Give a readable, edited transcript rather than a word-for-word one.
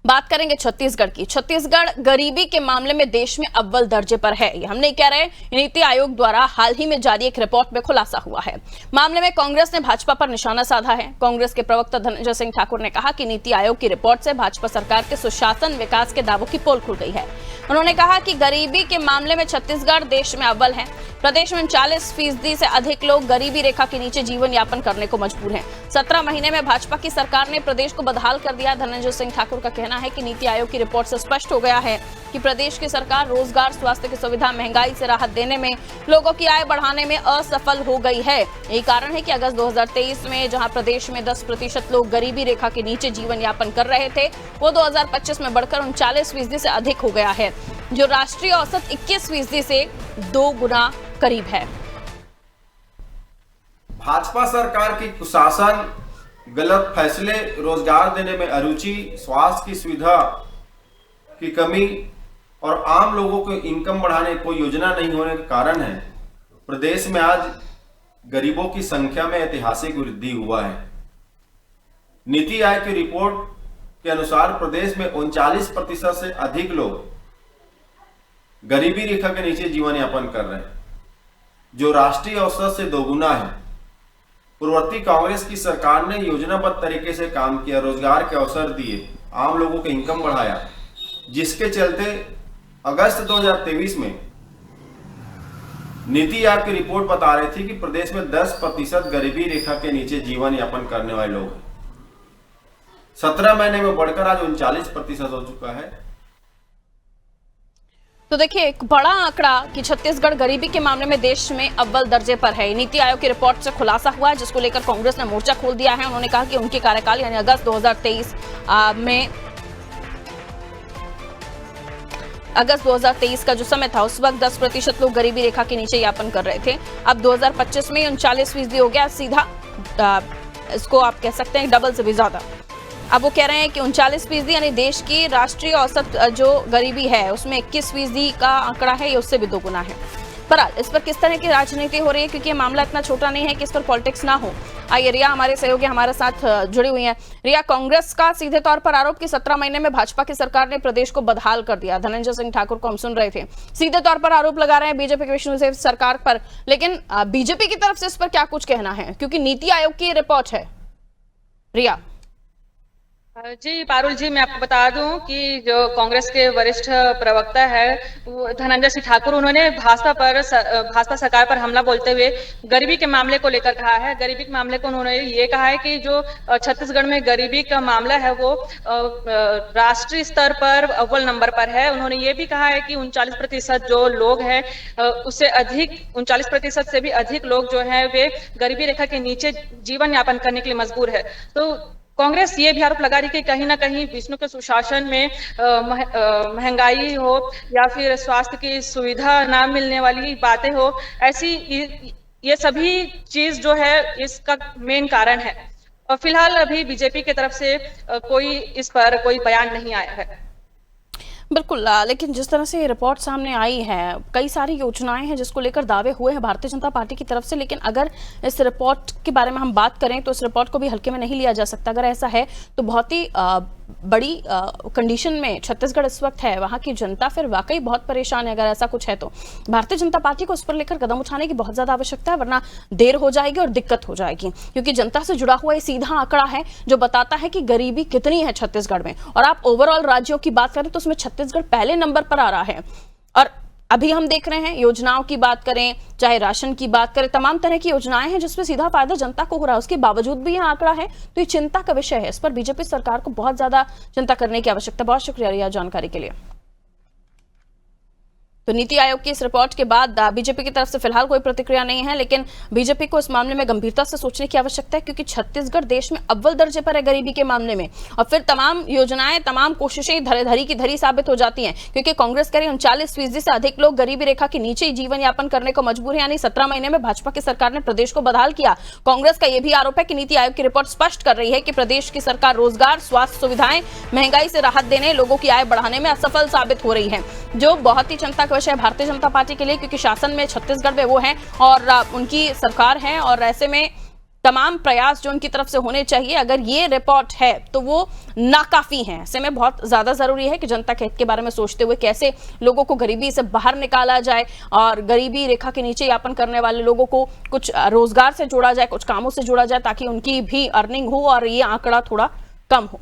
बात करेंगे छत्तीसगढ़ की। छत्तीसगढ़ गरीबी के मामले में देश में अव्वल दर्जे पर है। ये हम नहीं कह रहे, नीति आयोग द्वारा हाल ही में जारी एक रिपोर्ट में खुलासा हुआ है। मामले में कांग्रेस ने भाजपा पर निशाना साधा है। कांग्रेस के प्रवक्ता धनंजय सिंह ठाकुर ने कहा कि नीति आयोग की रिपोर्ट से भाजपा सरकार के सुशासन विकास के दावों की पोल खुल गई है। उन्होंने कहा कि गरीबी के मामले में छत्तीसगढ़ देश में अव्वल है। प्रदेश में 40% से अधिक लोग गरीबी रेखा के नीचे जीवन यापन करने को मजबूर हैं। 17 महीने में भाजपा की सरकार ने प्रदेश को बदहाल कर दिया। धनंजय सिंह ठाकुर का कहना है कि नीति आयोग की रिपोर्ट से स्पष्ट हो गया है कि प्रदेश की सरकार रोजगार, स्वास्थ्य की सुविधा, महंगाई से राहत देने में, लोगों की आय बढ़ाने में असफल हो गई है। यही कारण है कि अगस्त 2023 में जहां प्रदेश में 10% लोग गरीबी रेखा के नीचे जीवन यापन कर रहे थे, वो 2025 में बढ़कर 39% से अधिक हो गया है, जो राष्ट्रीय औसत 21% से 2 गुना करीब है। भाजपा सरकार की कुशासन, गलत फैसले, रोजगार देने में अरुचि, स्वास्थ्य की सुविधा की कमी और आम लोगों को इनकम बढ़ाने की कोई योजना नहीं होने के कारण है प्रदेश में आज गरीबों की संख्या में ऐतिहासिक वृद्धि हुआ है। नीति आयोग की रिपोर्ट के अनुसार प्रदेश में 39% से अधिक लोग गरीबी रेखा के नीचे जीवन यापन कर रहे हैं, जो राष्ट्रीय औसत से 2 गुना है। पूर्ववर्ती कांग्रेस की सरकार ने योजनाबद्ध तरीके से काम किया, रोजगार के अवसर दिए, आम लोगों के इनकम बढ़ाया, जिसके चलते अगस्त 2023 में नीति आयोग की रिपोर्ट बता रही थी कि प्रदेश में 10% गरीबी रेखा के नीचे जीवन यापन करने वाले लोग हैं। 17 महीने में बढ़कर आज 39% हो चुका है। तो देखिए, एक बड़ा आंकड़ा कि छत्तीसगढ़ गरीबी के मामले में देश में अव्वल दर्जे पर है। नीति आयोग की रिपोर्ट से खुलासा हुआ है, जिसको लेकर कांग्रेस ने मोर्चा खोल दिया है। उन्होंने कहा कि उनके कार्यकाल यानी अगस्त 2023 का जो समय था, उस वक्त 10% लोग गरीबी रेखा के नीचे यापन कर रहे थे। अब 2025 में 39% हो गया, सीधा इसको आप कह सकते हैं डबल से भी ज्यादा। अब वो कह रहे हैं कि 39% यानी देश की राष्ट्रीय औसत जो गरीबी है उसमें 21% का आंकड़ा है, ये उससे भी 2 गुना है। पर इस पर किस तरह की राजनीति हो रही है, क्योंकि ये मामला इतना छोटा नहीं है कि इस पर पॉलिटिक्स ना हो। आइए, रिया हमारे सहयोगी हमारे साथ जुड़ी हुई हैं। रिया, कांग्रेस का सीधे तौर पर आरोप कि 17 महीने में भाजपा की सरकार ने प्रदेश को बदहाल कर दिया। धनंजय सिंह ठाकुर को हम सुन रहे थे, सीधे तौर पर आरोप लगा रहे हैं बीजेपी की विष्णुदेव सरकार पर, लेकिन बीजेपी की तरफ से इस पर क्या कुछ कहना है, क्योंकि नीति आयोग की रिपोर्ट है। रिया जी पारुल जी, मैं आपको बता दूं कि जो कांग्रेस के वरिष्ठ प्रवक्ता है धनंजय सिंह ठाकुर, उन्होंने भाजपा सरकार पर हमला बोलते हुए गरीबी के मामले को लेकर कहा है। गरीबी के मामले को उन्होंने ये कहा है कि जो छत्तीसगढ़ में गरीबी का मामला है वो राष्ट्रीय स्तर पर अव्वल नंबर पर है। उन्होंने ये भी कहा है कि 39% जो लोग हैं उससे अधिक 39% से भी अधिक लोग जो है वे गरीबी रेखा के नीचे जीवन यापन करने के लिए मजबूर है। तो कांग्रेस ये भी आरोप लगा रही कि कहीं ना कहीं विष्णु के सुशासन में महंगाई हो या फिर स्वास्थ्य की सुविधा ना मिलने वाली बातें हो, ऐसी ये सभी चीज जो है इसका मेन कारण है। और फिलहाल अभी बीजेपी की तरफ से कोई इस पर कोई बयान नहीं आया है। बिल्कुल, लेकिन जिस तरह से रिपोर्ट सामने आई है, कई सारी योजनाएं हैं जिसको लेकर दावे हुए हैं भारतीय जनता पार्टी की तरफ से, लेकिन अगर इस रिपोर्ट के बारे में हम बात करें तो इस रिपोर्ट को भी हल्के में नहीं लिया जा सकता। अगर ऐसा है तो बहुत ही बड़ी कंडीशन में छत्तीसगढ़ इस वक्त है, वहां की जनता फिर वाकई बहुत परेशान है। अगर ऐसा कुछ है तो भारतीय जनता पार्टी को इस पर लेकर कदम उठाने की बहुत ज्यादा आवश्यकता है, वरना देर हो जाएगी और दिक्कत हो जाएगी, क्योंकि जनता से जुड़ा हुआ ये सीधा आंकड़ा है जो बताता है कि गरीबी कितनी है छत्तीसगढ़ में। और आप ओवरऑल राज्यों की बात करें तो उसमें छत्तीसगढ़ पहले नंबर पर आ रहा है। और अभी हम देख रहे हैं, योजनाओं की बात करें, चाहे राशन की बात करें, तमाम तरह की योजनाएं हैं जिसमें सीधा फायदा जनता को हो रहा है। उसके बावजूद भी यह आंकड़ा है, तो ये चिंता का विषय है। इस पर बीजेपी सरकार को बहुत ज्यादा चिंता करने की आवश्यकता। बहुत शुक्रिया रिया जानकारी के लिए। तो नीति आयोग की इस रिपोर्ट के बाद बीजेपी की तरफ से फिलहाल कोई प्रतिक्रिया नहीं है, लेकिन बीजेपी को इस मामले में गंभीरता से सोचने की आवश्यकता है, क्योंकि छत्तीसगढ़ देश में अव्वल दर्जे पर है गरीबी के मामले में। और फिर तमाम योजनाएं, तमाम कोशिशें धरी की धरी साबित हो जाती हैं, क्योंकि कांग्रेस कह रही 39% से अधिक लोग गरीबी रेखा के नीचे ही जीवन यापन करने को मजबूर है। यानी 17 महीने में भाजपा की सरकार ने प्रदेश को बदहाल किया। कांग्रेस का यह भी आरोप है कि नीति आयोग की रिपोर्ट स्पष्ट कर रही है कि प्रदेश की सरकार रोजगार, स्वास्थ्य सुविधाएं, महंगाई से राहत देने, लोगों की आय बढ़ाने में असफल साबित हो रही है, जो बहुत ही चिंता का विषय है भारतीय जनता पार्टी के लिए, क्योंकि शासन में छत्तीसगढ़ में वो हैं और उनकी सरकार है। और ऐसे में तमाम प्रयास जो उनकी तरफ से होने चाहिए, अगर ये रिपोर्ट है तो वो नाकाफी है। ऐसे में बहुत ज्यादा जरूरी है कि जनता के हित के बारे में सोचते हुए कैसे लोगों को गरीबी से बाहर निकाला जाए और गरीबी रेखा के नीचे यापन करने वाले लोगों को कुछ रोजगार से जोड़ा जाए, कुछ कामों से जोड़ा जाए, ताकि उनकी भी अर्निंग हो और ये आंकड़ा थोड़ा कम हो।